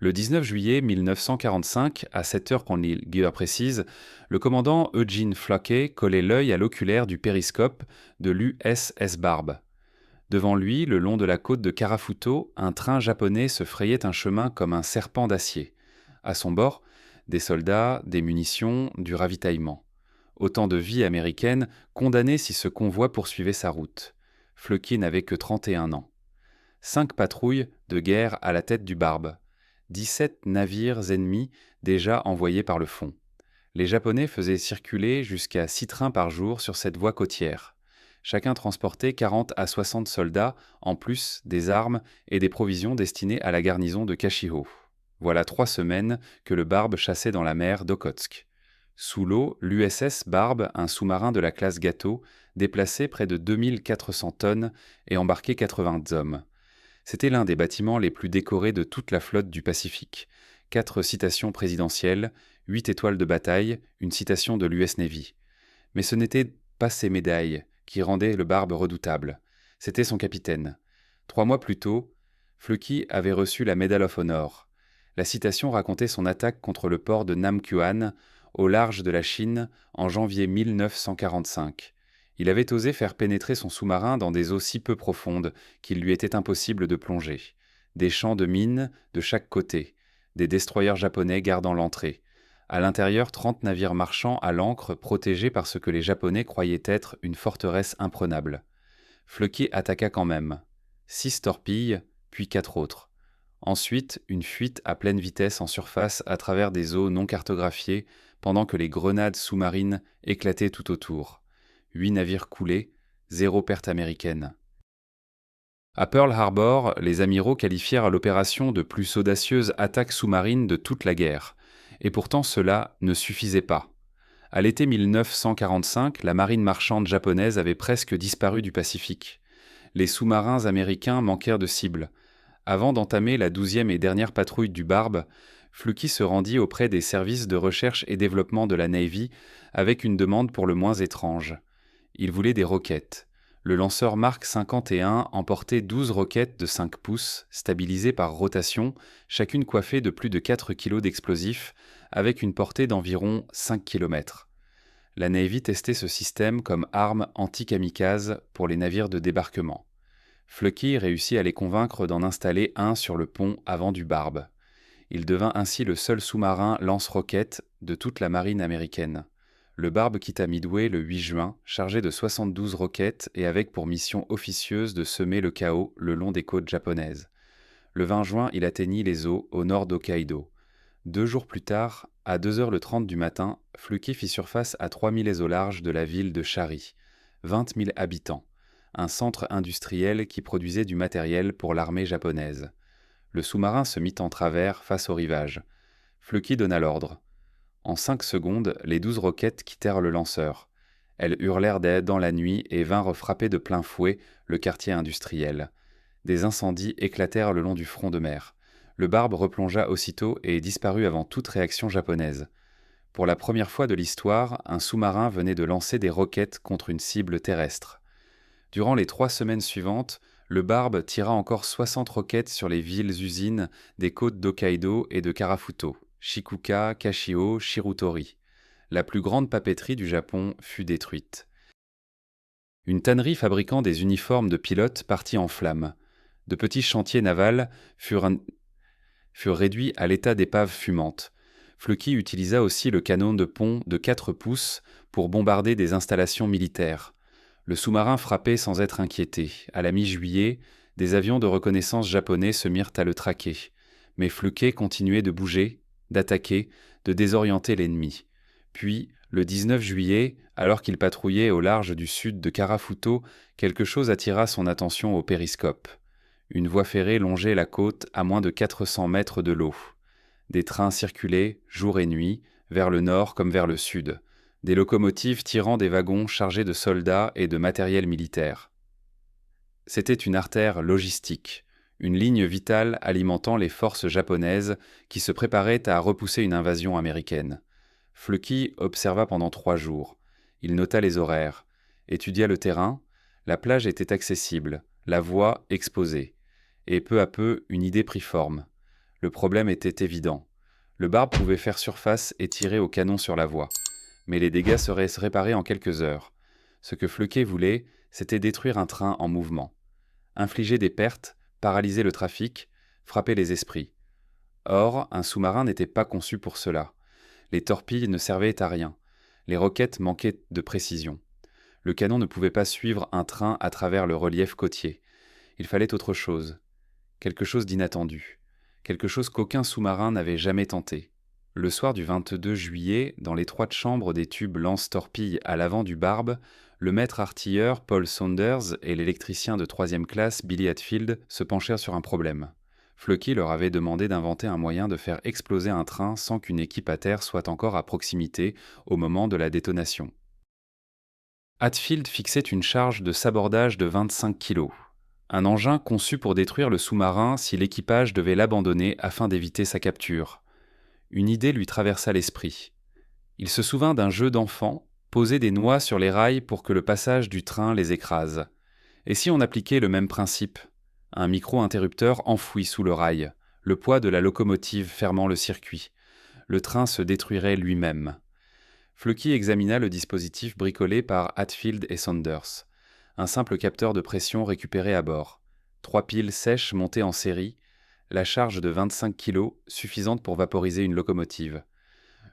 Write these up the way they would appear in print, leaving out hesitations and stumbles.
Le 19 juillet 1945, à 7 heures Guillaume précise, le commandant Eugene Flocke collait l'œil à l'oculaire du périscope de l'USS Barbe. Devant lui, le long de la côte de Karafuto, un train japonais se frayait un chemin comme un serpent d'acier. À son bord, des soldats, des munitions, du ravitaillement. Autant de vies américaines condamnées si ce convoi poursuivait sa route. Flocke n'avait que 31 ans. 5 patrouilles de guerre à la tête du Barbe. 17 navires ennemis déjà envoyés par le fond. Les Japonais faisaient circuler jusqu'à 6 trains par jour sur cette voie côtière. Chacun transportait 40 à 60 soldats, en plus des armes et des provisions destinées à la garnison de Kashiho. Voilà 3 semaines que le Barbe chassait dans la mer d'Okhotsk. Sous l'eau, l'USS Barbe, un sous-marin de la classe Gâteau, déplaçait près de 2400 tonnes et embarquait 80 hommes. C'était l'un des bâtiments les plus décorés de toute la flotte du Pacifique. 4 citations présidentielles, 8 étoiles de bataille, une citation de l'US Navy. Mais ce n'était pas ces médailles qui rendaient le Barbe redoutable. C'était son capitaine. 3 mois plus tôt, Flocke avait reçu la Medal of Honor. La citation racontait son attaque contre le port de Namkuan, au large de la Chine, en janvier 1945. Il avait osé faire pénétrer son sous-marin dans des eaux si peu profondes qu'il lui était impossible de plonger. Des champs de mines de chaque côté, des destroyers japonais gardant l'entrée. À l'intérieur, 30 navires marchands à l'ancre protégés par ce que les Japonais croyaient être une forteresse imprenable. Flocke attaqua quand même. 6 torpilles, puis 4 autres. Ensuite, une fuite à pleine vitesse en surface à travers des eaux non cartographiées pendant que les grenades sous-marines éclataient tout autour. 8 navires coulés, 0 perte américaine. À Pearl Harbor, les amiraux qualifièrent l'opération de plus audacieuse attaque sous-marine de toute la guerre. Et pourtant cela ne suffisait pas. À l'été 1945, la marine marchande japonaise avait presque disparu du Pacifique. Les sous-marins américains manquèrent de cibles. Avant d'entamer la 12e et dernière patrouille du Barbe, Flocke se rendit auprès des services de recherche et développement de la Navy avec une demande pour le moins étrange. Il voulait des roquettes. Le lanceur Mark 51 emportait 12 roquettes de 5 pouces, stabilisées par rotation, chacune coiffée de plus de 4 kg d'explosifs, avec une portée d'environ 5 km. La Navy testait ce système comme arme anti-kamikaze pour les navires de débarquement. Flocke réussit à les convaincre d'en installer un sur le pont avant du Barbe. Il devint ainsi le seul sous-marin lance-roquettes de toute la marine américaine. Le Barbe quitta Midway le 8 juin, chargé de 72 roquettes et avec pour mission officieuse de semer le chaos le long des côtes japonaises. Le 20 juin, il atteignit les eaux au nord d'Hokkaido. 2 jours plus tard, à 2h30 du matin, Flocke fit surface à 3 milles au large de la ville de Shari, 20 000 habitants, un centre industriel qui produisait du matériel pour l'armée japonaise. Le sous-marin se mit en travers face au rivage. Flocke donna l'ordre. En 5 secondes, les 12 roquettes quittèrent le lanceur. Elles hurlèrent d'aide dans la nuit et vinrent frapper de plein fouet le quartier industriel. Des incendies éclatèrent le long du front de mer. Le Barbe replongea aussitôt et disparut avant toute réaction japonaise. Pour la première fois de l'histoire, un sous-marin venait de lancer des roquettes contre une cible terrestre. Durant les 3 semaines suivantes, le Barbe tira encore 60 roquettes sur les villes-usines des côtes d'Hokkaido et de Karafuto, Shikuka, Kashio, Shirutori. La plus grande papeterie du Japon fut détruite. Une tannerie fabriquant des uniformes de pilotes partit en flammes. De petits chantiers navals furent réduits à l'état d'épaves fumantes. Flocke utilisa aussi le canon de pont de 4 pouces pour bombarder des installations militaires. Le sous-marin frappait sans être inquiété. À la mi-juillet, des avions de reconnaissance japonais se mirent à le traquer. Mais Flocke continuait de bouger, d'attaquer, de désorienter l'ennemi. Puis, le 19 juillet, alors qu'il patrouillait au large du sud de Karafuto, quelque chose attira son attention au périscope. Une voie ferrée longeait la côte à moins de 400 mètres de l'eau. Des trains circulaient, jour et nuit, vers le nord comme vers le sud. Des locomotives tirant des wagons chargés de soldats et de matériel militaire. C'était une artère logistique, une ligne vitale alimentant les forces japonaises qui se préparaient à repousser une invasion américaine. Flocke observa pendant 3 jours. Il nota les horaires, étudia le terrain, la plage était accessible, la voie exposée. Et peu à peu, une idée prit forme. Le problème était évident. Le barbe pouvait faire surface et tirer au canon sur la voie, mais les dégâts seraient réparés en quelques heures. Ce que Floquet voulait, c'était détruire un train en mouvement, infliger des pertes, paralyser le trafic, frapper les esprits. Or, un sous-marin n'était pas conçu pour cela. Les torpilles ne servaient à rien. Les roquettes manquaient de précision. Le canon ne pouvait pas suivre un train à travers le relief côtier. Il fallait autre chose. Quelque chose d'inattendu. Quelque chose qu'aucun sous-marin n'avait jamais tenté. Le soir du 22 juillet, dans l'étroite chambre des tubes lance-torpilles à l'avant du Barbe, le maître artilleur Paul Saunders et l'électricien de 3e classe Billy Hatfield se penchèrent sur un problème. Floki leur avait demandé d'inventer un moyen de faire exploser un train sans qu'une équipe à terre soit encore à proximité au moment de la détonation. Hatfield fixait une charge de sabordage de 25 kg, un engin conçu pour détruire le sous-marin si l'équipage devait l'abandonner afin d'éviter sa capture. Une idée lui traversa l'esprit. Il se souvint d'un jeu d'enfant, poser des noix sur les rails pour que le passage du train les écrase. Et si on appliquait le même principe ? Un micro-interrupteur enfoui sous le rail, le poids de la locomotive fermant le circuit. Le train se détruirait lui-même. Floki examina le dispositif bricolé par Hatfield et Saunders. Un simple capteur de pression récupéré à bord. 3 piles sèches montées en série, la charge de 25 kg suffisante pour vaporiser une locomotive.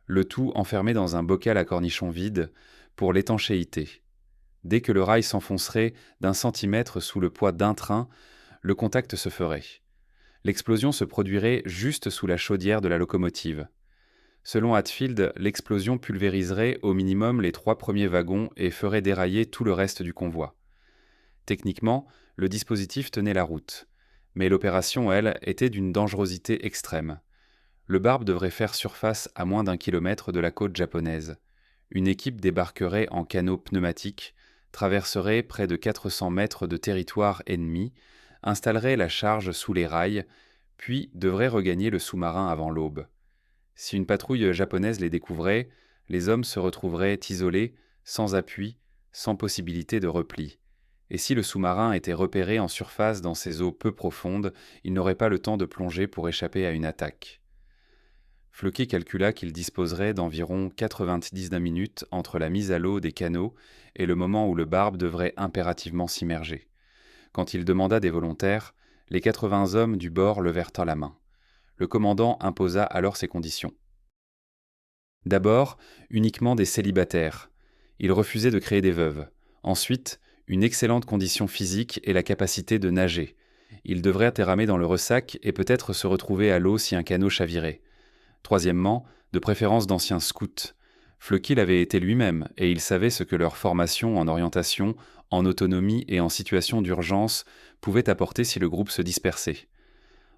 Le tout enfermé dans un bocal à cornichons vide pour l'étanchéité. Dès que le rail s'enfoncerait d'1 centimètre sous le poids d'un train, le contact se ferait. L'explosion se produirait juste sous la chaudière de la locomotive. Selon Hatfield, l'explosion pulvériserait au minimum les 3 premiers wagons et ferait dérailler tout le reste du convoi. Techniquement, le dispositif tenait la route, mais l'opération, elle, était d'une dangerosité extrême. Le Barbe devrait faire surface à moins d'1 kilomètre de la côte japonaise. Une équipe débarquerait en canot pneumatique, traverserait près de 400 mètres de territoire ennemi, installerait la charge sous les rails, puis devrait regagner le sous-marin avant l'aube. Si une patrouille japonaise les découvrait, les hommes se retrouveraient isolés, sans appui, sans possibilité de repli. Et si le sous-marin était repéré en surface dans ces eaux peu profondes, il n'aurait pas le temps de plonger pour échapper à une attaque. Floki calcula qu'il disposerait d'environ 90 minutes entre la mise à l'eau des canots et le moment où le Barbe devrait impérativement s'immerger. Quand il demanda des volontaires, les 80 hommes du bord levèrent la main. Le commandant imposa alors ses conditions. D'abord, uniquement des célibataires. Il refusait de créer des veuves. Ensuite, une excellente condition physique et la capacité de nager. Il devrait ramer dans le ressac et peut-être se retrouver à l'eau si un canot chavirait. Troisièmement, de préférence d'anciens scouts. Floki l'avait été lui-même et il savait ce que leur formation en orientation, en autonomie et en situation d'urgence pouvait apporter si le groupe se dispersait.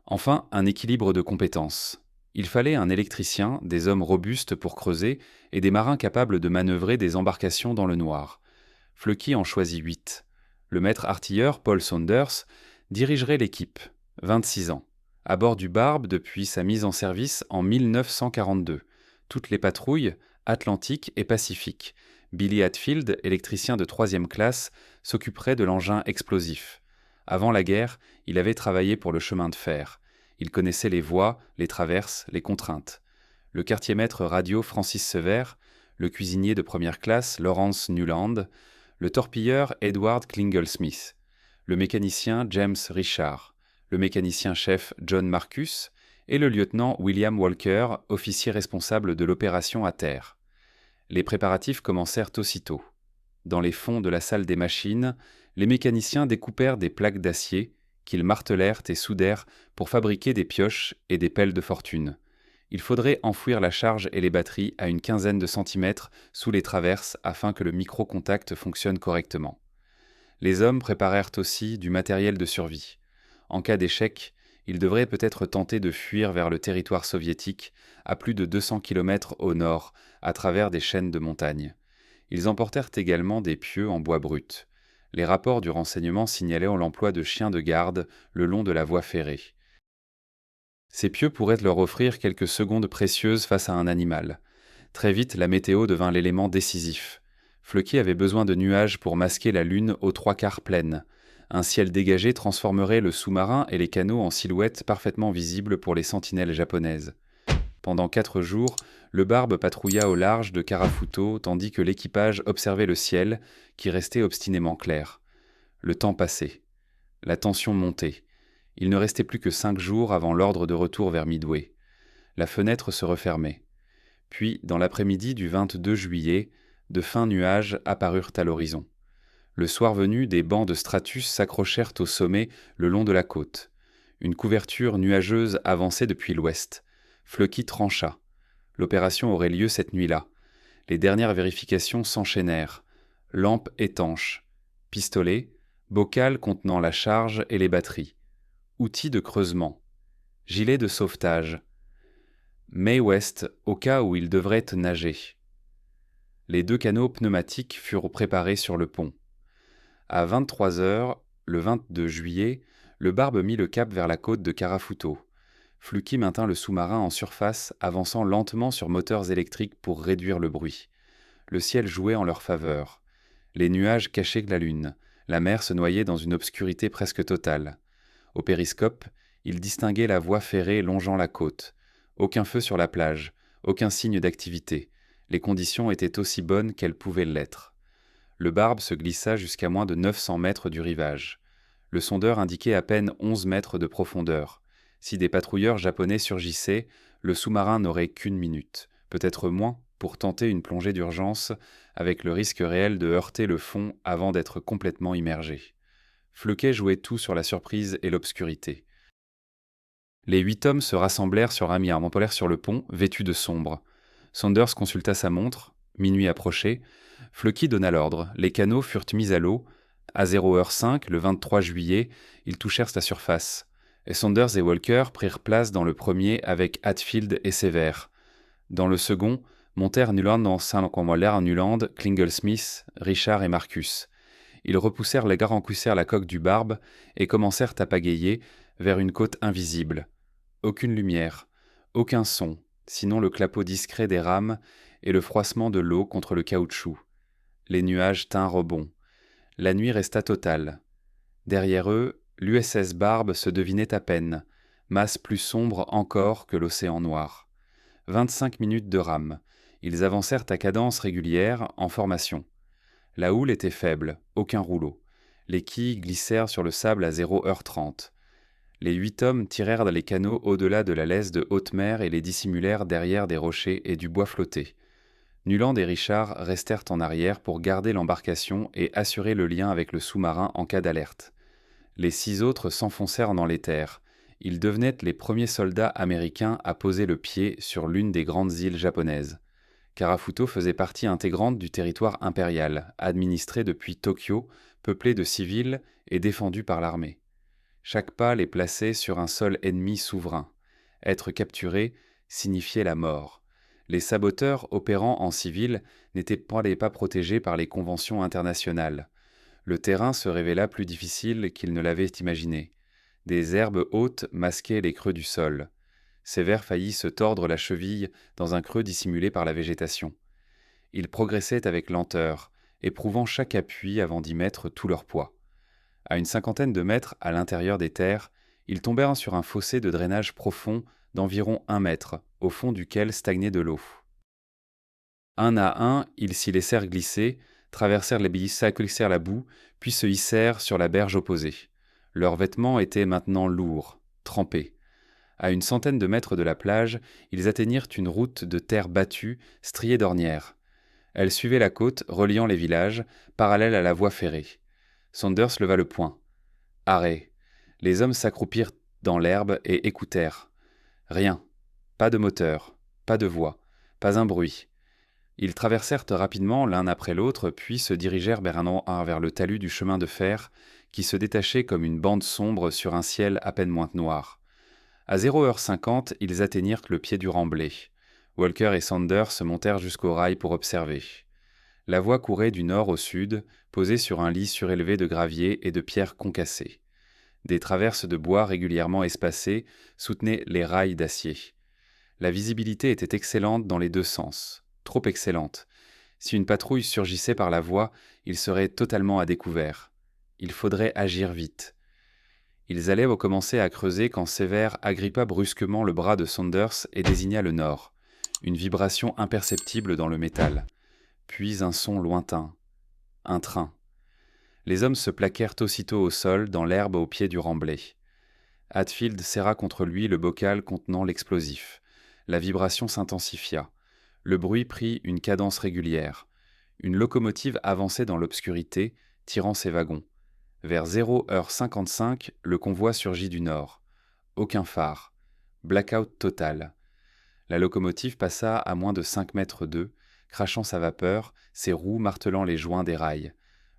Enfin, un équilibre de compétences. Il fallait un électricien, des hommes robustes pour creuser et des marins capables de manœuvrer des embarcations dans le noir. Floki en choisit 8. Le maître artilleur, Paul Saunders, dirigerait l'équipe, 26 ans, à bord du Barbe depuis sa mise en service en 1942. Toutes les patrouilles, Atlantique et Pacifique. Billy Hatfield, électricien de 3e classe, s'occuperait de l'engin explosif. Avant la guerre, il avait travaillé pour le chemin de fer. Il connaissait les voies, les traverses, les contraintes. Le quartier-maître radio Francis Sever, le cuisinier de 1re classe Lawrence Newland, le torpilleur Edward Klingel-Smith, le mécanicien James Richard, le mécanicien-chef John Marcus et le lieutenant William Walker, officier responsable de l'opération à terre. Les préparatifs commencèrent aussitôt. Dans les fonds de la salle des machines, les mécaniciens découpèrent des plaques d'acier qu'ils martelèrent et soudèrent pour fabriquer des pioches et des pelles de fortune. Il faudrait enfouir la charge et les batteries à une quinzaine de centimètres sous les traverses afin que le micro-contact fonctionne correctement. Les hommes préparèrent aussi du matériel de survie. En cas d'échec, ils devraient peut-être tenter de fuir vers le territoire soviétique, à plus de 200 km au nord, à travers des chaînes de montagnes. Ils emportèrent également des pieux en bois brut. Les rapports du renseignement signalaient l'emploi de chiens de garde le long de la voie ferrée. Ces pieux pourraient leur offrir quelques secondes précieuses face à un animal. Très vite, la météo devint l'élément décisif. Floki avait besoin de nuages pour masquer la lune aux 3/4 pleine. Un ciel dégagé transformerait le sous-marin et les canaux en silhouettes parfaitement visibles pour les sentinelles japonaises. Pendant 4 jours, le Barbe patrouilla au large de Karafuto tandis que l'équipage observait le ciel, qui restait obstinément clair. Le temps passait. La tension montait. Il ne restait plus que 5 jours avant l'ordre de retour vers Midway. La fenêtre se refermait. Puis, dans l'après-midi du 22 juillet, de fins nuages apparurent à l'horizon. Le soir venu, des bancs de stratus s'accrochèrent au sommet le long de la côte. Une couverture nuageuse avançait depuis l'ouest. Fluky trancha. L'opération aurait lieu cette nuit-là. Les dernières vérifications s'enchaînèrent. Lampes étanches, pistolets, bocal contenant la charge et les batteries, outils de creusement, gilet de sauvetage, Mae West au cas où il devrait nager. Les 2 canots pneumatiques furent préparés sur le pont. À 23 heures, le 22 juillet, le Barbe mit le cap vers la côte de Karafuto. Fluky maintint le sous-marin en surface, avançant lentement sur moteurs électriques pour réduire le bruit. Le ciel jouait en leur faveur. Les nuages cachaient la lune. La mer se noyait dans une obscurité presque totale. Au périscope, il distinguait la voie ferrée longeant la côte. Aucun feu sur la plage, aucun signe d'activité. Les conditions étaient aussi bonnes qu'elles pouvaient l'être. Le Barbe se glissa jusqu'à moins de 900 mètres du rivage. Le sondeur indiquait à peine 11 mètres de profondeur. Si des patrouilleurs japonais surgissaient, le sous-marin n'aurait qu'une minute, peut-être moins, pour tenter une plongée d'urgence, avec le risque réel de heurter le fond avant d'être complètement immergé. Fluky jouait tout sur la surprise et l'obscurité. Les 8 hommes se rassemblèrent sur un polaire sur le pont, vêtus de sombre. Saunders consulta sa montre. Minuit approchait. Fluky donna l'ordre. Les canots furent mis à l'eau. À 0h05, le 23 juillet, ils touchèrent la surface. Et Saunders et Walker prirent place dans le premier avec Hatfield et Sévère. Dans le second, montèrent Nuland, Klingel-Smith, Richard et Marcus. Ils repoussèrent la coque du Barbe et commencèrent à pagayer vers une côte invisible. Aucune lumière, aucun son, sinon le clapot discret des rames et le froissement de l'eau contre le caoutchouc. Les nuages tinrent au bond. La nuit resta totale. Derrière eux, l'USS Barbe se devinait à peine, masse plus sombre encore que l'océan noir. 25 minutes de rame. Ils avancèrent à cadence régulière, en formation. La houle était faible, aucun rouleau. Les quilles glissèrent sur le sable à 0h30. Les 8 hommes tirèrent les canots au-delà de la laisse de haute mer et les dissimulèrent derrière des rochers et du bois flotté. Nuland et Richard restèrent en arrière pour garder l'embarcation et assurer le lien avec le sous-marin en cas d'alerte. Les 6 autres s'enfoncèrent dans les terres. Ils devenaient les premiers soldats américains à poser le pied sur l'une des grandes îles japonaises. Karafuto faisait partie intégrante du territoire impérial, administré depuis Tokyo, peuplé de civils et défendu par l'armée. Chaque pas les plaçait sur un sol ennemi souverain. Être capturé signifiait la mort. Les saboteurs opérant en civil n'étaient pas protégés par les conventions internationales. Le terrain se révéla plus difficile qu'il ne l'avait imaginé. Des herbes hautes masquaient les creux du sol. Sévère faillit se tordre la cheville dans un creux dissimulé par la végétation. Ils progressaient avec lenteur, éprouvant chaque appui avant d'y mettre tout leur poids. À une 50aine de mètres à l'intérieur des terres, ils tombèrent sur un fossé de drainage profond d'environ 1 mètre, au fond duquel stagnait de l'eau. Un à un, ils s'y laissèrent glisser, traversèrent la boue, puis se hissèrent sur la berge opposée. Leurs vêtements étaient maintenant lourds, trempés. À une 100aine de mètres de la plage, ils atteignirent une route de terre battue, striée d'ornières. Elle suivait la côte, reliant les villages, parallèle à la voie ferrée. Saunders leva le poing. Arrêt. Les hommes s'accroupirent dans l'herbe et écoutèrent. Rien. Pas de moteur. Pas de voix. Pas un bruit. Ils traversèrent rapidement l'un après l'autre, puis se dirigèrent vers le talus du chemin de fer, qui se détachait comme une bande sombre sur un ciel à peine moins noir. À 0h50, ils atteignirent le pied du remblai. Walker et Saunders se montèrent jusqu'au rail pour observer. La voie courait du nord au sud, posée sur un lit surélevé de gravier et de pierres concassées. Des traverses de bois régulièrement espacées soutenaient les rails d'acier. La visibilité était excellente dans les 2 sens, trop excellente. Si une patrouille surgissait par la voie, ils seraient totalement à découvert. Il faudrait agir vite. Ils allaient recommencer à creuser quand Sévère agrippa brusquement le bras de Saunders et désigna le nord. Une vibration imperceptible dans le métal. Puis un son lointain. Un train. Les hommes se plaquèrent aussitôt au sol, dans l'herbe au pied du remblai. Hatfield serra contre lui le bocal contenant l'explosif. La vibration s'intensifia. Le bruit prit une cadence régulière. Une locomotive avançait dans l'obscurité, tirant ses wagons. Vers 0h55, le convoi surgit du nord. Aucun phare. Blackout total. La locomotive passa à moins de 5 mètres d'eux, crachant sa vapeur, ses roues martelant les joints des rails.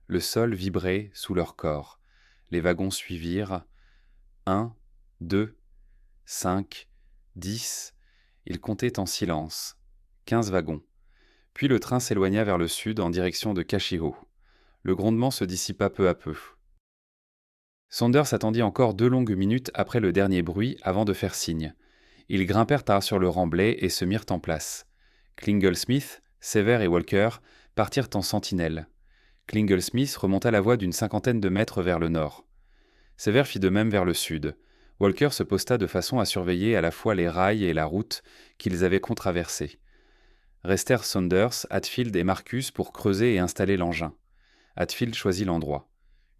Le sol vibrait sous leur corps. Les wagons suivirent. 1, 2, 5, 10. Ils comptaient en silence. 15 wagons. Puis le train s'éloigna vers le sud en direction de Kashiho. Le grondement se dissipa peu à peu. Saunders attendit encore 2 longues minutes après le dernier bruit avant de faire signe. Ils grimpèrent sur le remblai et se mirent en place. Klingel-Smith, Sévère et Walker partirent en sentinelle. Klingel-Smith remonta la voie d'une 50aine de mètres vers le nord. Sévère fit de même vers le sud. Walker se posta de façon à surveiller à la fois les rails et la route qu'ils avaient contraversée. Restèrent Saunders, Hatfield et Marcus pour creuser et installer l'engin. Hatfield choisit l'endroit.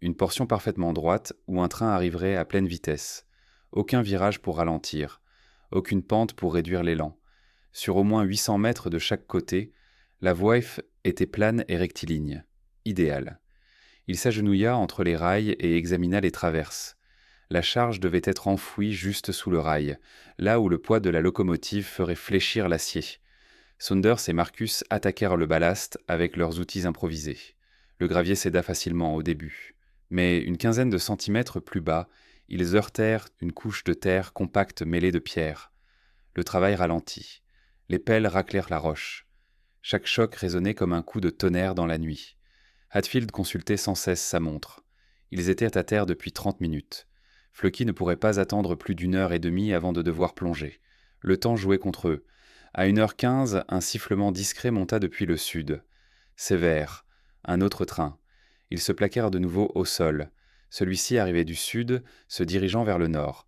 Une portion parfaitement droite où un train arriverait à pleine vitesse. Aucun virage pour ralentir. Aucune pente pour réduire l'élan. Sur au moins 800 mètres de chaque côté, la voie était plane et rectiligne. Idéal. Il s'agenouilla entre les rails et examina les traverses. La charge devait être enfouie juste sous le rail, là où le poids de la locomotive ferait fléchir l'acier. Saunders et Marcus attaquèrent le ballast avec leurs outils improvisés. Le gravier céda facilement au début. Mais une quinzaine de centimètres plus bas, ils heurtèrent une couche de terre compacte mêlée de pierres. Le travail ralentit. Les pelles raclèrent la roche. Chaque choc résonnait comme un coup de tonnerre dans la nuit. Hatfield consultait sans cesse sa montre. Ils étaient à terre depuis 30 minutes. Flucky ne pourrait pas attendre plus d'1 heure et demie avant de devoir plonger. Le temps jouait contre eux. À 1h15, un sifflement discret monta depuis le sud. Sévère. Un autre train. Ils se plaquèrent de nouveau au sol. Celui-ci arrivait du sud, se dirigeant vers le nord.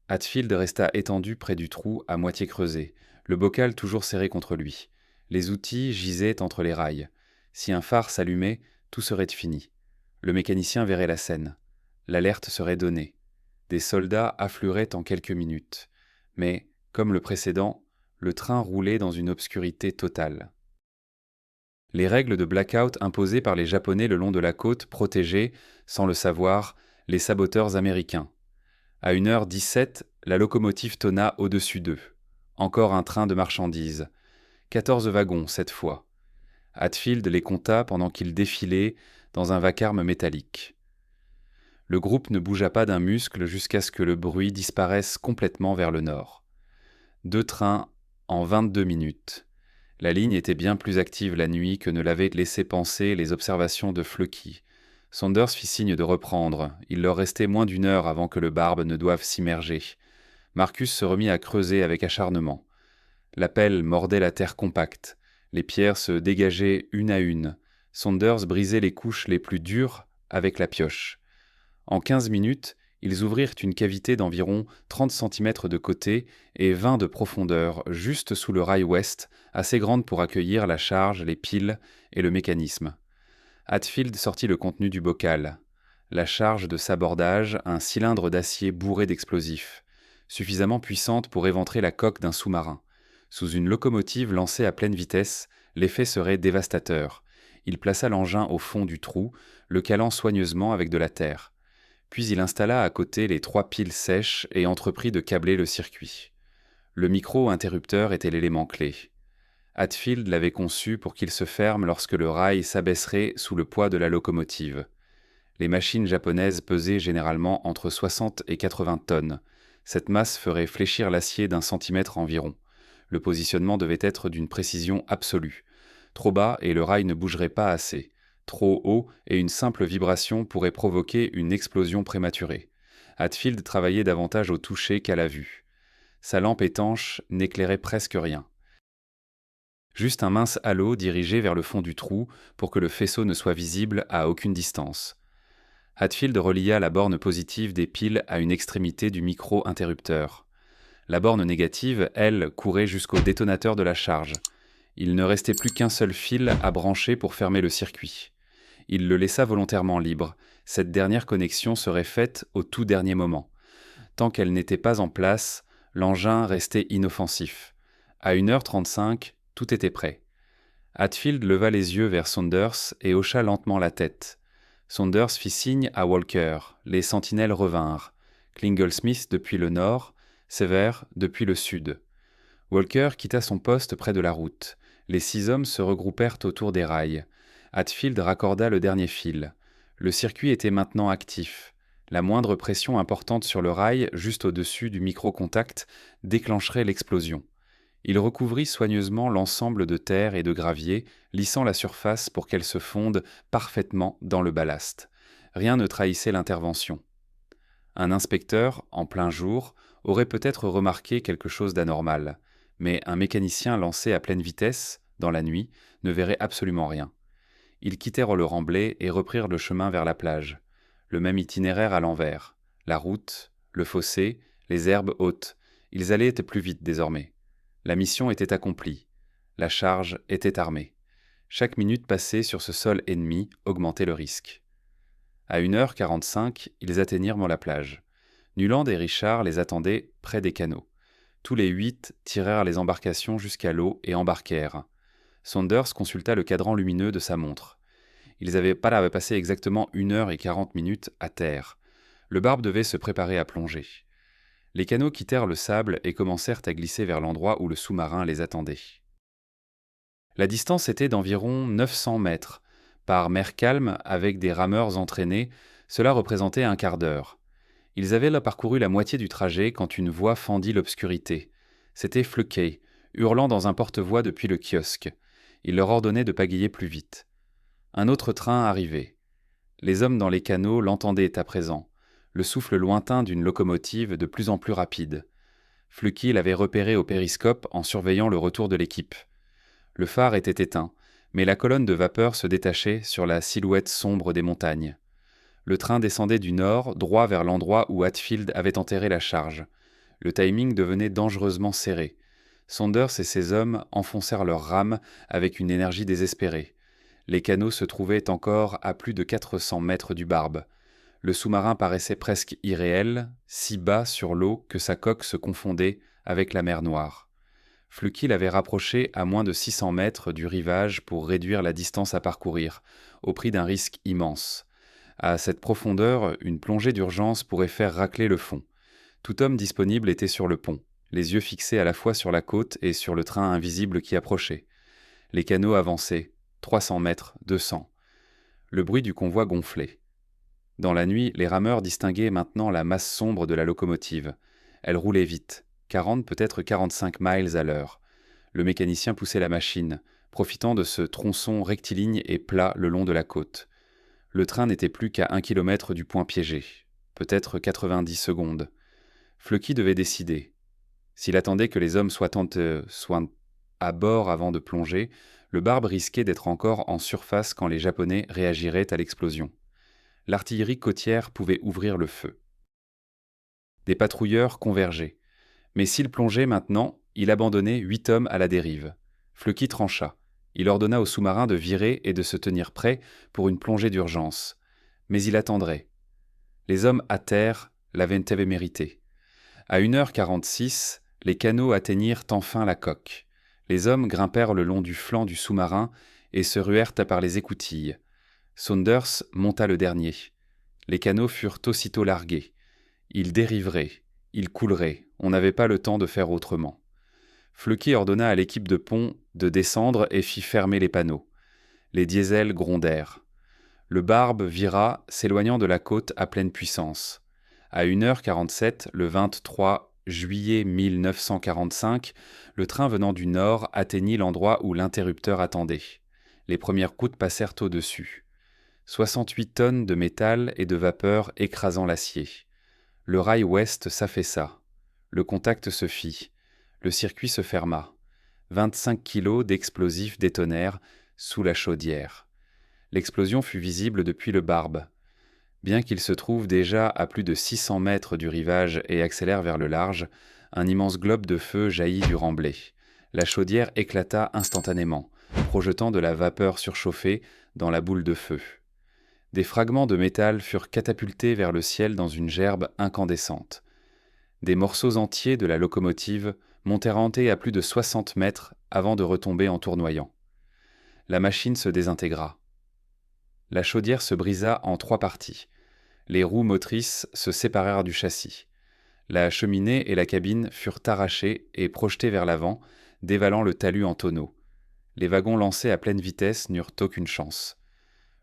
Hatfield resta étendu près du trou à moitié creusé, le bocal toujours serré contre lui. Les outils gisaient entre les rails. Si un phare s'allumait, tout serait fini. Le mécanicien verrait la scène. L'alerte serait donnée. Des soldats afflueraient en quelques minutes. Mais, comme le précédent, le train roulait dans une obscurité totale. Les règles de blackout imposées par les Japonais le long de la côte protégeaient, sans le savoir, les saboteurs américains. À 1h17, la locomotive tonna au-dessus d'eux. Encore un train de marchandises. 14 wagons cette fois. Hatfield les compta pendant qu'ils défilaient dans un vacarme métallique. Le groupe ne bougea pas d'un muscle jusqu'à ce que le bruit disparaisse complètement vers le nord. 2 trains en 22 minutes. La ligne était bien plus active la nuit que ne l'avaient laissé penser les observations de Flucky. Saunders fit signe de reprendre. Il leur restait moins d'1 heure avant que le barbe ne doive s'immerger. Marcus se remit à creuser avec acharnement. La pelle mordait la terre compacte. Les pierres se dégageaient une à une. Saunders brisait les couches les plus dures avec la pioche. En 15 minutes, ils ouvrirent une cavité d'environ 30 cm de côté et 20 de profondeur, juste sous le rail ouest, assez grande pour accueillir la charge, les piles et le mécanisme. Hatfield sortit le contenu du bocal. La charge de sabordage, un cylindre d'acier bourré d'explosifs, suffisamment puissante pour éventrer la coque d'un sous-marin. Sous une locomotive lancée à pleine vitesse, l'effet serait dévastateur. Il plaça l'engin au fond du trou, le calant soigneusement avec de la terre. Puis il installa à côté les 3 piles sèches et entreprit de câbler le circuit. Le micro-interrupteur était l'élément clé. Hatfield l'avait conçu pour qu'il se ferme lorsque le rail s'abaisserait sous le poids de la locomotive. Les machines japonaises pesaient généralement entre 60 et 80 tonnes. Cette masse ferait fléchir l'acier d'1 centimètre environ. Le positionnement devait être d'une précision absolue. Trop bas et le rail ne bougerait pas assez. Trop haut et une simple vibration pourrait provoquer une explosion prématurée. Hatfield travaillait davantage au toucher qu'à la vue. Sa lampe étanche n'éclairait presque rien. Juste un mince halo dirigé vers le fond du trou pour que le faisceau ne soit visible à aucune distance. Hatfield relia la borne positive des piles à une extrémité du micro-interrupteur. La borne négative, elle, courait jusqu'au détonateur de la charge. Il ne restait plus qu'un seul fil à brancher pour fermer le circuit. Il le laissa volontairement libre. Cette dernière connexion serait faite au tout dernier moment. Tant qu'elle n'était pas en place, l'engin restait inoffensif. À 1h35, tout était prêt. Hatfield leva les yeux vers Saunders et hocha lentement la tête. Saunders fit signe à Walker. Les sentinelles revinrent. Klingel-Smith depuis le nord, Sever depuis le sud. Walker quitta son poste près de la route. Les 6 hommes se regroupèrent autour des rails. Hatfield raccorda le dernier fil. Le circuit était maintenant actif. La moindre pression importante sur le rail, juste au-dessus du micro-contact, déclencherait l'explosion. Il recouvrit soigneusement l'ensemble de terre et de gravier, lissant la surface pour qu'elle se fonde parfaitement dans le ballast. Rien ne trahissait l'intervention. Un inspecteur, en plein jour, aurait peut-être remarqué quelque chose d'anormal, mais un mécanicien lancé à pleine vitesse, dans la nuit, ne verrait absolument rien. Ils quittèrent le remblai et reprirent le chemin vers la plage. Le même itinéraire à l'envers. La route, le fossé, les herbes hautes. Ils allaient plus vite désormais. La mission était accomplie. La charge était armée. Chaque minute passée sur ce sol ennemi augmentait le risque. À 1h45, ils atteignirent la plage. Nuland et Richard les attendaient près des canaux. Tous les 8 tirèrent les embarcations jusqu'à l'eau et embarquèrent. Saunders consulta le cadran lumineux de sa montre. Ils avaient passé exactement 1h40 à terre. Le barbe devait se préparer à plonger. Les canots quittèrent le sable et commencèrent à glisser vers l'endroit où le sous-marin les attendait. La distance était d'environ 900 mètres. Par mer calme, avec des rameurs entraînés, cela représentait un quart d'heure. Ils avaient là parcouru la moitié du trajet quand une voix fendit l'obscurité. C'était Fluckey, hurlant dans un porte-voix depuis le kiosque. Il leur ordonnait de pagayer plus vite. Un autre train arrivait. Les hommes dans les canots l'entendaient à présent, le souffle lointain d'une locomotive de plus en plus rapide. Fluky l'avait repéré au périscope en surveillant le retour de l'équipe. Le phare était éteint, mais la colonne de vapeur se détachait sur la silhouette sombre des montagnes. Le train descendait du nord, droit vers l'endroit où Hatfield avait enterré la charge. Le timing devenait dangereusement serré. Saunders et ses hommes enfoncèrent leurs rames avec une énergie désespérée. Les canots se trouvaient encore à plus de 400 mètres du barbe. Le sous-marin paraissait presque irréel, si bas sur l'eau que sa coque se confondait avec la mer Noire. Fluky l'avait rapproché à moins de 600 mètres du rivage pour réduire la distance à parcourir, au prix d'un risque immense. À cette profondeur, une plongée d'urgence pourrait faire racler le fond. Tout homme disponible était sur le pont, les yeux fixés à la fois sur la côte et sur le train invisible qui approchait. Les canots avançaient, 300 mètres, 200. Le bruit du convoi gonflait. Dans la nuit, les rameurs distinguaient maintenant la masse sombre de la locomotive. Elle roulait vite, 40, peut-être 45 miles à l'heure. Le mécanicien poussait la machine, profitant de ce tronçon rectiligne et plat le long de la côte. Le train n'était plus qu'à 1 kilomètre du point piégé, peut-être 90 secondes. Fluky devait décider. S'il attendait que les hommes soient à bord avant de plonger, le barbe risquait d'être encore en surface quand les Japonais réagiraient à l'explosion. L'artillerie côtière pouvait ouvrir le feu. Des patrouilleurs convergeaient. Mais s'il plongeait maintenant, il abandonnait 8 hommes à la dérive. Fluky trancha. Il ordonna au sous-marin de virer et de se tenir prêt pour une plongée d'urgence. Mais il attendrait. Les hommes à terre l'avaient mérité. À 1h46, les canots atteignirent enfin la coque. Les hommes grimpèrent le long du flanc du sous-marin et se ruèrent par les écoutilles. Saunders monta le dernier. Les canots furent aussitôt largués. Ils dériveraient, ils couleraient, on n'avait pas le temps de faire autrement. Fluky ordonna à l'équipe de pont de descendre et fit fermer les panneaux. Les diesels grondèrent. Le barbe vira, s'éloignant de la côte à pleine puissance. À 1h47, le 23 juillet 1945, le train venant du nord atteignit l'endroit où l'interrupteur attendait. Les premières croûtes passèrent au-dessus. 68 tonnes de métal et de vapeur écrasant l'acier. Le rail ouest s'affaissa. Le contact se fit. Le circuit se ferma. 25 kilos d'explosifs détonèrent sous la chaudière. L'explosion fut visible depuis le barbe. Bien qu'il se trouve déjà à plus de 600 mètres du rivage et accélère vers le large, un immense globe de feu jaillit du remblai. La chaudière éclata instantanément, projetant de la vapeur surchauffée dans la boule de feu. Des fragments de métal furent catapultés vers le ciel dans une gerbe incandescente. Des morceaux entiers de la locomotive montèrent hanter à plus de 60 mètres avant de retomber en tournoyant. La machine se désintégra. La chaudière se brisa en 3 parties. Les roues motrices se séparèrent du châssis. La cheminée et la cabine furent arrachées et projetées vers l'avant, dévalant le talus en tonneaux. Les wagons lancés à pleine vitesse n'eurent aucune chance.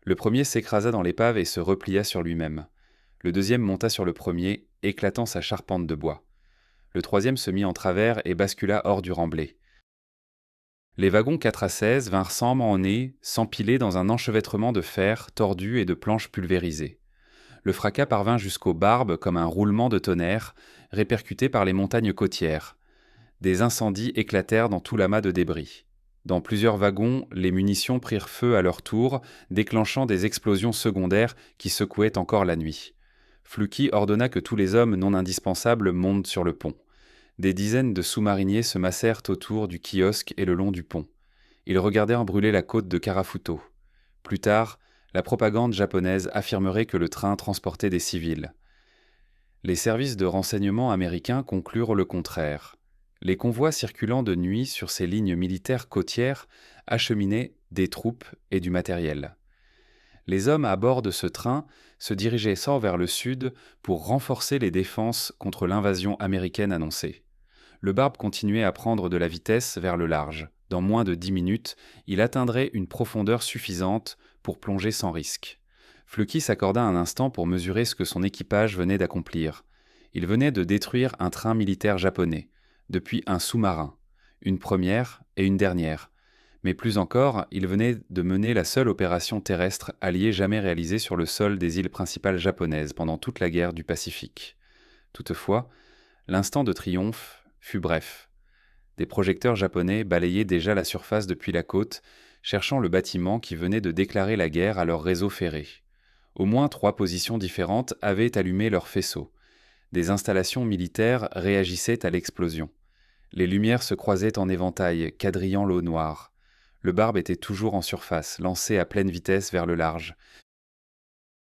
Le premier s'écrasa dans l'épave et se replia sur lui-même. Le deuxième monta sur le premier, éclatant sa charpente de bois. Le troisième se mit en travers et bascula hors du remblai. Les wagons 4 à 16 vinrent s'emmener, s'empiler dans un enchevêtrement de fer tordu et de planches pulvérisées. Le fracas parvint jusqu'aux barbes comme un roulement de tonnerre, répercuté par les montagnes côtières. Des incendies éclatèrent dans tout l'amas de débris. Dans plusieurs wagons, les munitions prirent feu à leur tour, déclenchant des explosions secondaires qui secouaient encore la nuit. Fluky ordonna que tous les hommes non indispensables montent sur le pont. Des dizaines de sous-mariniers se massèrent autour du kiosque et le long du pont. Ils regardèrent brûler la côte de Karafuto. Plus tard, la propagande japonaise affirmerait que le train transportait des civils. Les services de renseignement américains conclurent le contraire. Les convois circulant de nuit sur ces lignes militaires côtières acheminaient des troupes et du matériel. Les hommes à bord de ce train se dirigeaient sans vers le sud pour renforcer les défenses contre l'invasion américaine annoncée. Le Barbe continuait à prendre de la vitesse vers le large. Dans moins de 10 minutes, il atteindrait une profondeur suffisante pour plonger sans risque. Fluky s'accorda un instant pour mesurer ce que son équipage venait d'accomplir. Il venait de détruire un train militaire japonais, depuis un sous-marin, une première et une dernière. Mais plus encore, il venait de mener la seule opération terrestre alliée jamais réalisée sur le sol des îles principales japonaises pendant toute la guerre du Pacifique. Toutefois, l'instant de triomphe fut bref. Des projecteurs japonais balayaient déjà la surface depuis la côte, cherchant le bâtiment qui venait de déclarer la guerre à leur réseau ferré. Au moins 3 positions différentes avaient allumé leurs faisceaux. Des installations militaires réagissaient à l'explosion. Les lumières se croisaient en éventail, quadrillant l'eau noire. Le Barbe était toujours en surface, lancé à pleine vitesse vers le large.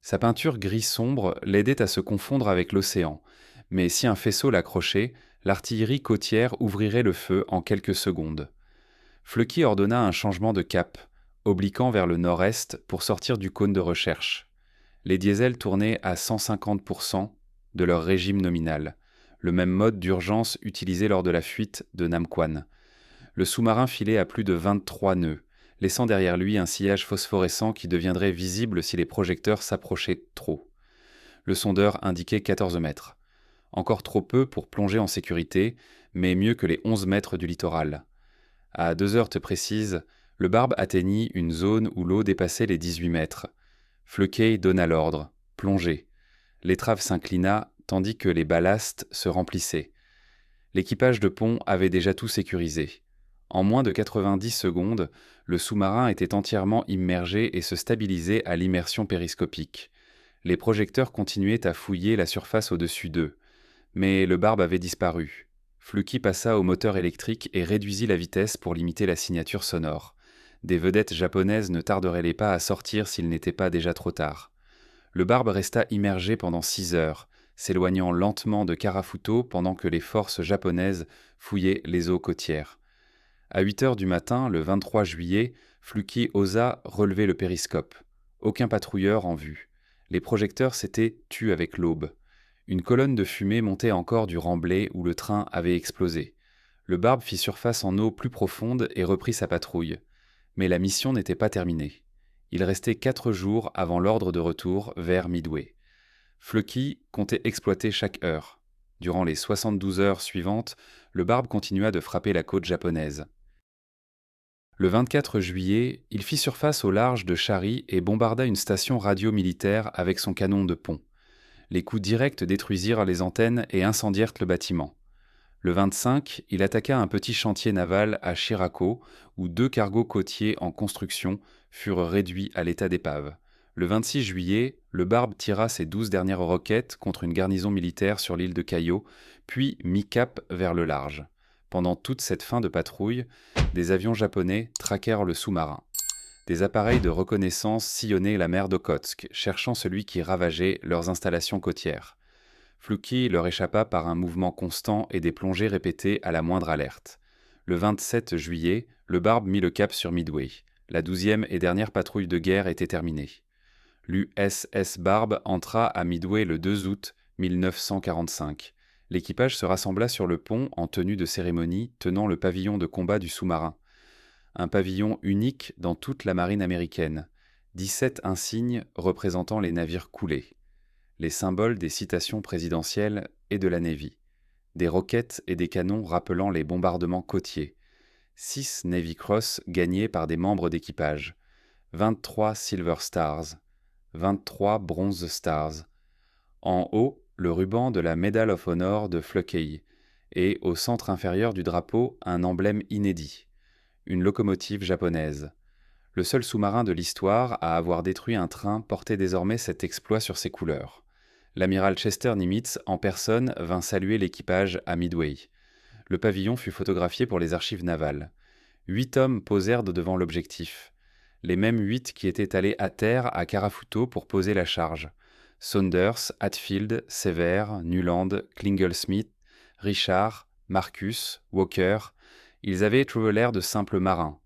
Sa peinture gris sombre l'aidait à se confondre avec l'océan, mais si un faisceau l'accrochait, l'artillerie côtière ouvrirait le feu en quelques secondes. Fluky ordonna un changement de cap, obliquant vers le nord-est pour sortir du cône de recherche. Les diesels tournaient à 150% de leur régime nominal, le même mode d'urgence utilisé lors de la fuite de Namquan. Le sous-marin filait à plus de 23 nœuds, laissant derrière lui un sillage phosphorescent qui deviendrait visible si les projecteurs s'approchaient trop. Le sondeur indiquait 14 mètres. Encore trop peu pour plonger en sécurité, mais mieux que les 11 mètres du littoral. À 2 heures précises, le Barbe atteignit une zone où l'eau dépassait les 18 mètres. Fluky donna l'ordre, plongez. L'étrave s'inclina tandis que les ballastes se remplissaient. L'équipage de pont avait déjà tout sécurisé. En moins de 90 secondes, le sous-marin était entièrement immergé et se stabilisait à l'immersion périscopique. Les projecteurs continuaient à fouiller la surface au-dessus d'eux. Mais le Barbe avait disparu. Fluky passa au moteur électrique et réduisit la vitesse pour limiter la signature sonore. Des vedettes japonaises ne tarderaient pas à sortir s'il n'était pas déjà trop tard. Le Barbe resta immergé pendant 6 heures, s'éloignant lentement de Karafuto pendant que les forces japonaises fouillaient les eaux côtières. À 8 heures du matin, le 23 juillet, Fluky osa relever le périscope. Aucun patrouilleur en vue. Les projecteurs s'étaient tus avec l'aube. Une colonne de fumée montait encore du remblai où le train avait explosé. Le Barbe fit surface en eau plus profonde et reprit sa patrouille. Mais la mission n'était pas terminée. Il restait 4 jours avant l'ordre de retour vers Midway. Fluky comptait exploiter chaque heure. Durant les 72 heures suivantes, le Barbe continua de frapper la côte japonaise. Le 24 juillet, il fit surface au large de Shari et bombarda une station radio-militaire avec son canon de pont. Les coups directs détruisirent les antennes et incendièrent le bâtiment. Le 25, il attaqua un petit chantier naval à Shirako, où 2 cargos côtiers en construction furent réduits à l'état d'épave. Le 26 juillet, le Barbe tira ses 12 dernières roquettes contre une garnison militaire sur l'île de Cayo, puis mit cap vers le large. Pendant toute cette fin de patrouille, des avions japonais traquèrent le sous-marin. Des appareils de reconnaissance sillonnaient la mer d'Okhotsk, cherchant celui qui ravageait leurs installations côtières. Fluky leur échappa par un mouvement constant et des plongées répétées à la moindre alerte. Le 27 juillet, le Barbe mit le cap sur Midway. La 12e et dernière patrouille de guerre était terminée. L'USS Barbe entra à Midway le 2 août 1945. L'équipage se rassembla sur le pont en tenue de cérémonie, tenant le pavillon de combat du sous-marin. Un pavillon unique dans toute la marine américaine. 17 insignes représentant les navires coulés. Les symboles des citations présidentielles et de la Navy. Des roquettes et des canons rappelant les bombardements côtiers. 6 Navy Cross gagnés par des membres d'équipage. 23 Silver Stars. 23 Bronze Stars. En haut, le ruban de la Medal of Honor de Fluckey, et au centre inférieur du drapeau, un emblème inédit, une locomotive japonaise. Le seul sous-marin de l'histoire à avoir détruit un train portait désormais cet exploit sur ses couleurs. L'amiral Chester Nimitz en personne vint saluer l'équipage à Midway. Le pavillon fut photographié pour les archives navales. 8 hommes posèrent devant l'objectif. Les mêmes 8 qui étaient allés à terre à Karafuto pour poser la charge. Saunders, Hatfield, Sever, Nuland, Klingel-Smith, Richard, Marcus, Walker, ils avaient trouvé l'air de simples marins.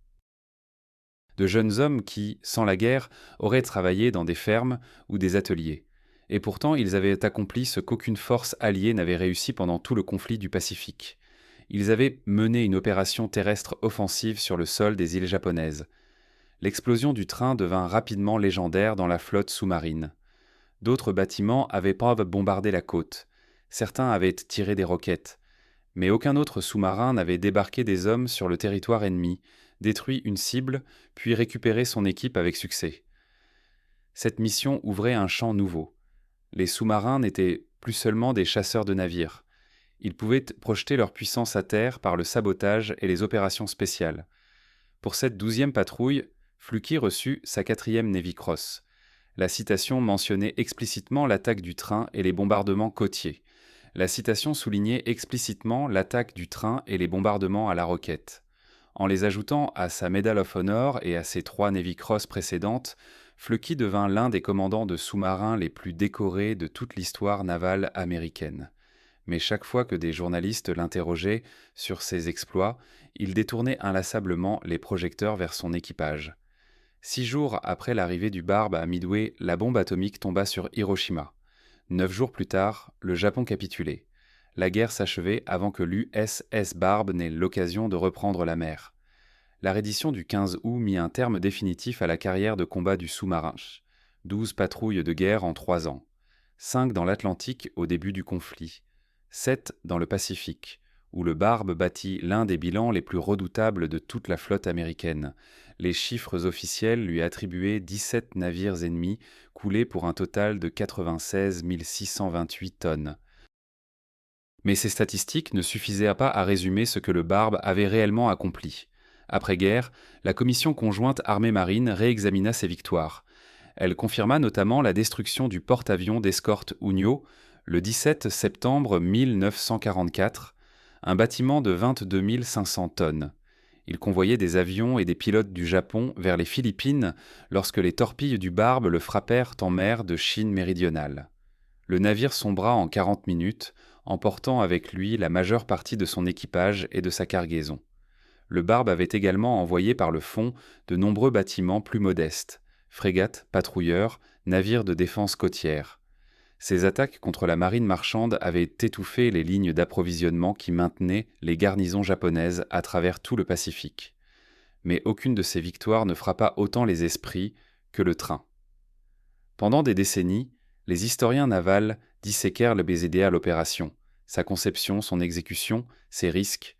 De jeunes hommes qui, sans la guerre, auraient travaillé dans des fermes ou des ateliers. Et pourtant, ils avaient accompli ce qu'aucune force alliée n'avait réussi pendant tout le conflit du Pacifique. Ils avaient mené une opération terrestre offensive sur le sol des îles japonaises. L'explosion du train devint rapidement légendaire dans la flotte sous-marine. D'autres bâtiments avaient pas bombardé la côte. Certains avaient tiré des roquettes. Mais aucun autre sous-marin n'avait débarqué des hommes sur le territoire ennemi, détruit une cible, puis récupéré son équipe avec succès. Cette mission ouvrait un champ nouveau. Les sous-marins n'étaient plus seulement des chasseurs de navires. Ils pouvaient projeter leur puissance à terre par le sabotage et les opérations spéciales. Pour cette 12e patrouille, Fluky reçut sa 4e Navy Cross. La citation mentionnait explicitement l'attaque du train et les bombardements côtiers. La citation soulignait explicitement l'attaque du train et les bombardements à la roquette. En les ajoutant à sa Medal of Honor et à ses 3 Navy Cross précédentes, Fluky devint l'un des commandants de sous-marins les plus décorés de toute l'histoire navale américaine. Mais chaque fois que des journalistes l'interrogeaient sur ses exploits, il détournait inlassablement les projecteurs vers son équipage. 6 jours après l'arrivée du Barbe à Midway, la bombe atomique tomba sur Hiroshima. 9 jours plus tard, le Japon capitulait. La guerre s'achevait avant que l'USS Barbe n'ait l'occasion de reprendre la mer. La reddition du 15 août mit un terme définitif à la carrière de combat du sous-marin. 12 patrouilles de guerre en 3 ans. 5 dans l'Atlantique au début du conflit. 7 dans le Pacifique, où le Barbe bâtit l'un des bilans les plus redoutables de toute la flotte américaine. Les chiffres officiels lui attribuaient 17 navires ennemis coulés pour un total de 96 628 tonnes. Mais ces statistiques ne suffisaient pas à résumer ce que le Barbe avait réellement accompli. Après-guerre, la commission conjointe armée-marine réexamina ses victoires. Elle confirma notamment la destruction du porte-avions d'escorte Unyo le 17 septembre 1944, un bâtiment de 22 500 tonnes. Il convoyait des avions et des pilotes du Japon vers les Philippines lorsque les torpilles du Barbe le frappèrent en mer de Chine méridionale. Le navire sombra en 40 minutes, emportant avec lui la majeure partie de son équipage et de sa cargaison. Le Barbe avait également envoyé par le fond de nombreux bâtiments plus modestes, frégates, patrouilleurs, navires de défense côtière. Ces attaques contre la marine marchande avaient étouffé les lignes d'approvisionnement qui maintenaient les garnisons japonaises à travers tout le Pacifique. Mais aucune de ces victoires ne frappa autant les esprits que le train. Pendant des décennies, les historiens navals disséquèrent le BZDA à l'opération, sa conception, son exécution, ses risques.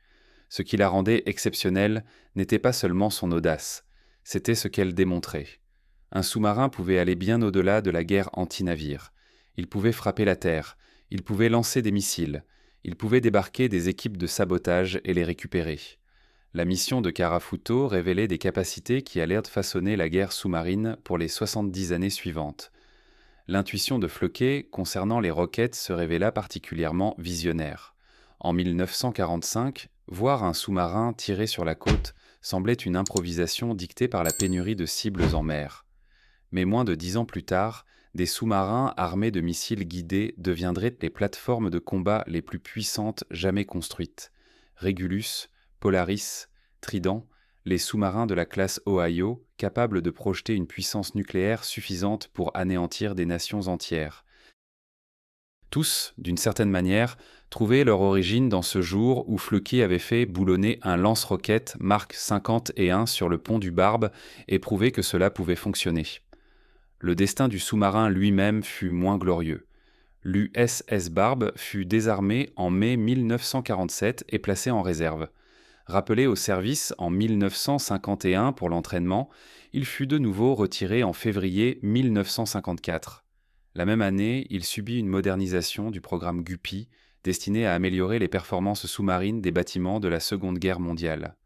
Ce qui la rendait exceptionnelle n'était pas seulement son audace, c'était ce qu'elle démontrait. Un sous-marin pouvait aller bien au-delà de la guerre anti-navire. Il pouvait frapper la terre, il pouvait lancer des missiles, il pouvait débarquer des équipes de sabotage et les récupérer. La mission de Karafuto révélait des capacités qui allèrent façonner la guerre sous-marine pour les 70 années suivantes. L'intuition de Floquet concernant les roquettes se révéla particulièrement visionnaire. En 1945, voir un sous-marin tirer sur la côte semblait une improvisation dictée par la pénurie de cibles en mer. Mais moins de 10 ans plus tard, des sous-marins armés de missiles guidés deviendraient les plateformes de combat les plus puissantes jamais construites. Régulus, Polaris, Trident, les sous-marins de la classe Ohio, capables de projeter une puissance nucléaire suffisante pour anéantir des nations entières. Tous, d'une certaine manière, trouvaient leur origine dans ce jour où Floquet avait fait boulonner un lance-roquette Mark 51 sur le pont du Barbe et prouvé que cela pouvait fonctionner. Le destin du sous-marin lui-même fut moins glorieux. L'USS Barbe fut désarmé en mai 1947 et placé en réserve. Rappelé au service en 1951 pour l'entraînement, il fut de nouveau retiré en février 1954. La même année, il subit une modernisation du programme Guppy, destiné à améliorer les performances sous-marines des bâtiments de la Seconde Guerre mondiale.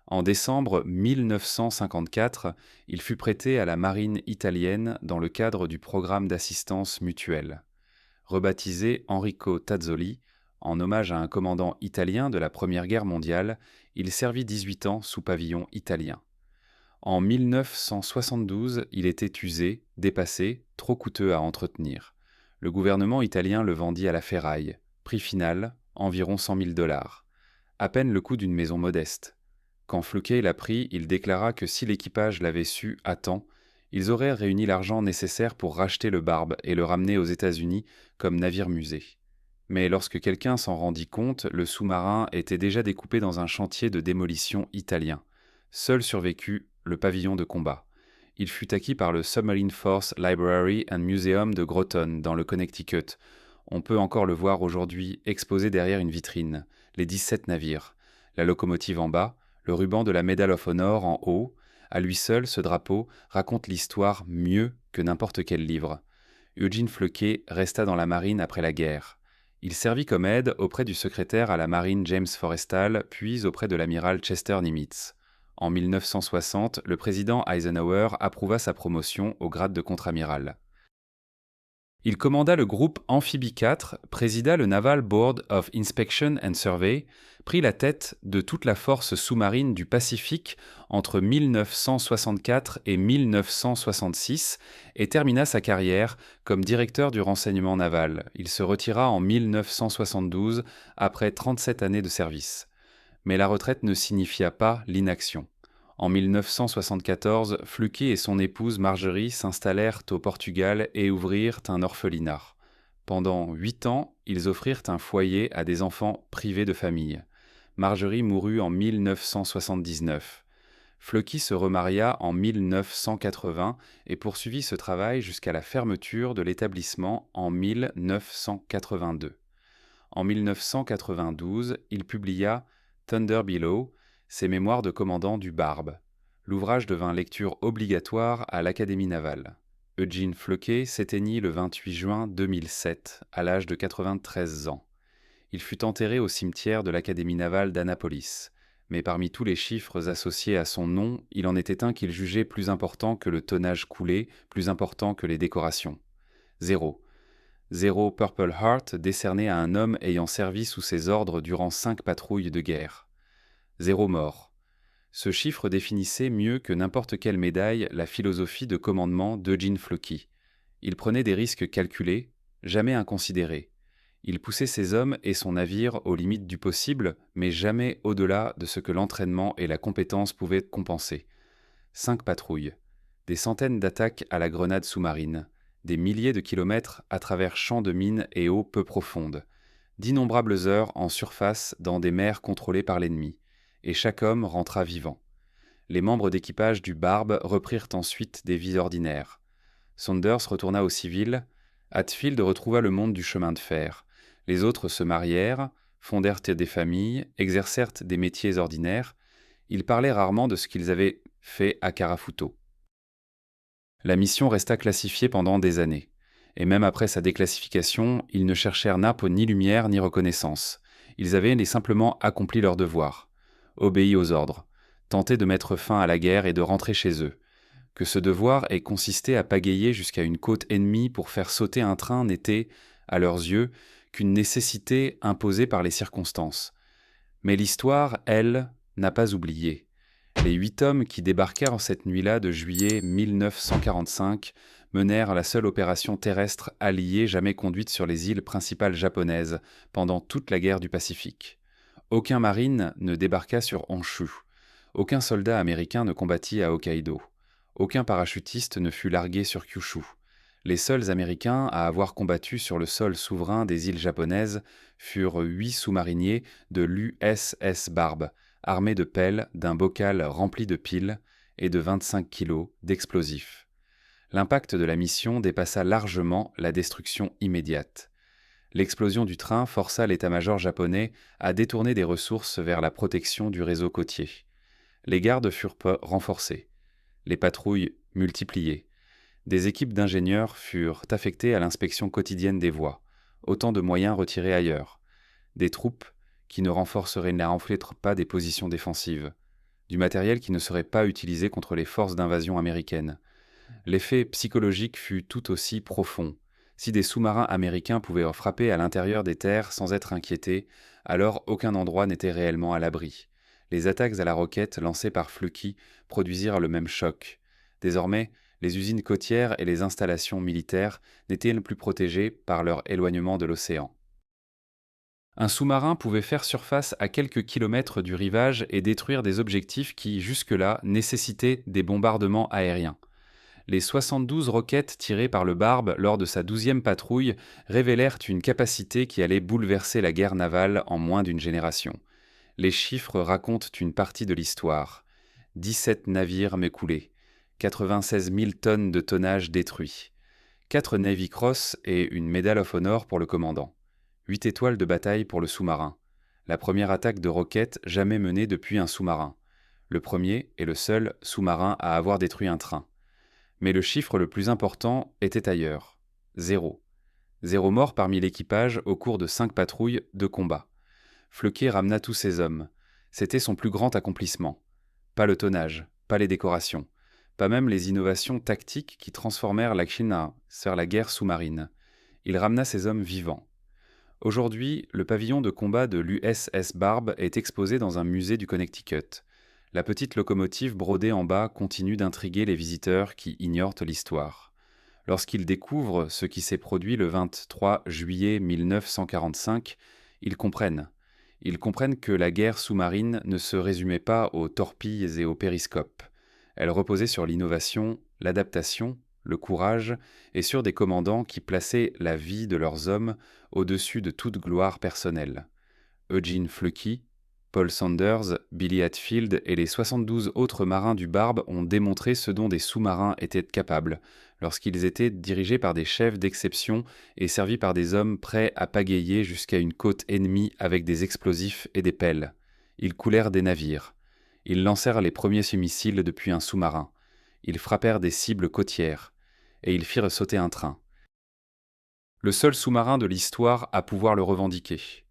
En décembre 1954, il fut prêté à la marine italienne dans le cadre du programme d'assistance mutuelle. Rebaptisé Enrico Tazzoli, en hommage à un commandant italien de la Première Guerre mondiale, il servit 18 ans sous pavillon italien. En 1972, il était usé, dépassé, trop coûteux à entretenir. Le gouvernement italien le vendit à la ferraille. Prix final, environ 100 000 $. À peine le coût d'une maison modeste. Quand Floquet l'apprit, il déclara que si l'équipage l'avait su à temps, ils auraient réuni l'argent nécessaire pour racheter le Barbe et le ramener aux États-Unis comme navire-musée. Mais lorsque quelqu'un s'en rendit compte, le sous-marin était déjà découpé dans un chantier de démolition italien. Seul survécut le pavillon de combat. Il fut acquis par le Submarine Force Library and Museum de Groton, dans le Connecticut. On peut encore le voir aujourd'hui exposé derrière une vitrine, les 17 navires. La locomotive en bas, le ruban de la Medal of Honor en haut. À lui seul, ce drapeau raconte l'histoire mieux que n'importe quel livre. Eugene Floquet resta dans la marine après la guerre. Il servit comme aide auprès du secrétaire à la marine James Forrestal, puis auprès de l'amiral Chester Nimitz. En 1960, le président Eisenhower approuva sa promotion au grade de contre-amiral. Il commanda le groupe Amphibie 4, présida le Naval Board of Inspection and Survey, prit la tête de toute la force sous-marine du Pacifique entre 1964 et 1966 et termina sa carrière comme directeur du renseignement naval. Il se retira en 1972 après 37 années de service. Mais la retraite ne signifia pas l'inaction. En 1974, Floquet et son épouse Marjorie s'installèrent au Portugal et ouvrirent un orphelinat. Pendant 8 ans, ils offrirent un foyer à des enfants privés de famille. Marjorie mourut en 1979. Floquet se remaria en 1980 et poursuivit ce travail jusqu'à la fermeture de l'établissement en 1982. En 1992, il publia Thunder Below, ses mémoires de commandant du Barbe. L'ouvrage devint lecture obligatoire à l'Académie navale. Eugene Floquet s'éteignit le 28 juin 2007, à l'âge de 93 ans. Il fut enterré au cimetière de l'Académie navale d'Annapolis. Mais parmi tous les chiffres associés à son nom, il en était un qu'il jugeait plus important que le tonnage coulé, plus important que les décorations. 0. 0 Purple Heart décerné à un homme ayant servi sous ses ordres durant 5 patrouilles de guerre. 0 mort. Ce chiffre définissait mieux que n'importe quelle médaille la philosophie de commandement d'Eugene Floquet. Il prenait des risques calculés, jamais inconsidérés. Il poussait ses hommes et son navire aux limites du possible, mais jamais au-delà de ce que l'entraînement et la compétence pouvaient compenser. 5 patrouilles, des centaines d'attaques à la grenade sous-marine, des milliers de kilomètres à travers champs de mines et eaux peu profondes, d'innombrables heures en surface dans des mers contrôlées par l'ennemi, et chaque homme rentra vivant. Les membres d'équipage du Barbe reprirent ensuite des vies ordinaires. Saunders retourna au civil, Hatfield retrouva le monde du chemin de fer. Les autres se marièrent, fondèrent des familles, exercèrent des métiers ordinaires. Ils parlaient rarement de ce qu'ils avaient fait à Karafuto. La mission resta classifiée pendant des années. Et même après sa déclassification, ils ne cherchèrent nappe ni lumière ni reconnaissance. Ils avaient simplement accompli leur devoir. obéi aux ordres, tenté de mettre fin à la guerre et de rentrer chez eux. Que ce devoir ait consisté à pagayer jusqu'à une côte ennemie pour faire sauter un train n'était, à leurs yeux, qu'une nécessité imposée par les circonstances. Mais l'histoire, elle, n'a pas oublié. Les 8 hommes qui débarquèrent en cette nuit-là de juillet 1945 menèrent la seule opération terrestre alliée jamais conduite sur les îles principales japonaises pendant toute la guerre du Pacifique. Aucun marine ne débarqua sur Honshu. Aucun soldat américain ne combattit à Hokkaido. Aucun parachutiste ne fut largué sur Kyushu. Les seuls Américains à avoir combattu sur le sol souverain des îles japonaises furent 8 sous-mariniers de l'USS Barb, armés de pelles, d'un bocal rempli de piles et de 25 kilos d'explosifs. L'impact de la mission dépassa largement la destruction immédiate. L'explosion du train força l'état-major japonais à détourner des ressources vers la protection du réseau côtier. Les gardes furent renforcés, les patrouilles multipliées. Des équipes d'ingénieurs furent affectées à l'inspection quotidienne des voies, autant de moyens retirés ailleurs, des troupes qui ne renforceraient pas des positions défensives, du matériel qui ne serait pas utilisé contre les forces d'invasion américaines. L'effet psychologique fut tout aussi profond. Si des sous-marins américains pouvaient frapper à l'intérieur des terres sans être inquiétés, alors aucun endroit n'était réellement à l'abri. Les attaques à la roquette lancées par Fluky produisirent le même choc. Désormais, les usines côtières et les installations militaires n'étaient plus protégées par leur éloignement de l'océan. Un sous-marin pouvait faire surface à quelques kilomètres du rivage et détruire des objectifs qui, jusque-là, nécessitaient des bombardements aériens. Les 72 roquettes tirées par le Barbe lors de sa 12e patrouille révélèrent une capacité qui allait bouleverser la guerre navale en moins d'une génération. Les chiffres racontent une partie de l'histoire. 17 navires m'écoulés, 96 000 tonnes de tonnage détruit, 4 Navy Cross et une Medal of Honor pour le commandant, 8 étoiles de bataille pour le sous-marin, la première attaque de roquettes jamais menée depuis un sous-marin, le premier et le seul sous-marin à avoir détruit un train. Mais le chiffre le plus important était ailleurs. 0. 0 mort parmi l'équipage au cours de 5 patrouilles de combat. Fluky ramena tous ses hommes. C'était son plus grand accomplissement. Pas le tonnage, pas les décorations, pas même les innovations tactiques qui transformèrent la Chine vers la guerre sous-marine. Il ramena ses hommes vivants. Aujourd'hui, le pavillon de combat de l'USS Barb est exposé dans un musée du Connecticut. La petite locomotive brodée en bas continue d'intriguer les visiteurs qui ignorent l'histoire. Lorsqu'ils découvrent ce qui s'est produit le 23 juillet 1945, ils comprennent. Ils comprennent que la guerre sous-marine ne se résumait pas aux torpilles et aux périscopes. Elle reposait sur l'innovation, l'adaptation, le courage et sur des commandants qui plaçaient la vie de leurs hommes au-dessus de toute gloire personnelle. Eugene Fluky, Paul Sanders, Billy Hatfield et les 72 autres marins du Barbe ont démontré ce dont des sous-marins étaient capables, lorsqu'ils étaient dirigés par des chefs d'exception et servis par des hommes prêts à pagayer jusqu'à une côte ennemie avec des explosifs et des pelles. Ils coulèrent des navires. Ils lancèrent les premiers missiles depuis un sous-marin. Ils frappèrent des cibles côtières. Et ils firent sauter un train. Le seul sous-marin de l'histoire à pouvoir le revendiquer.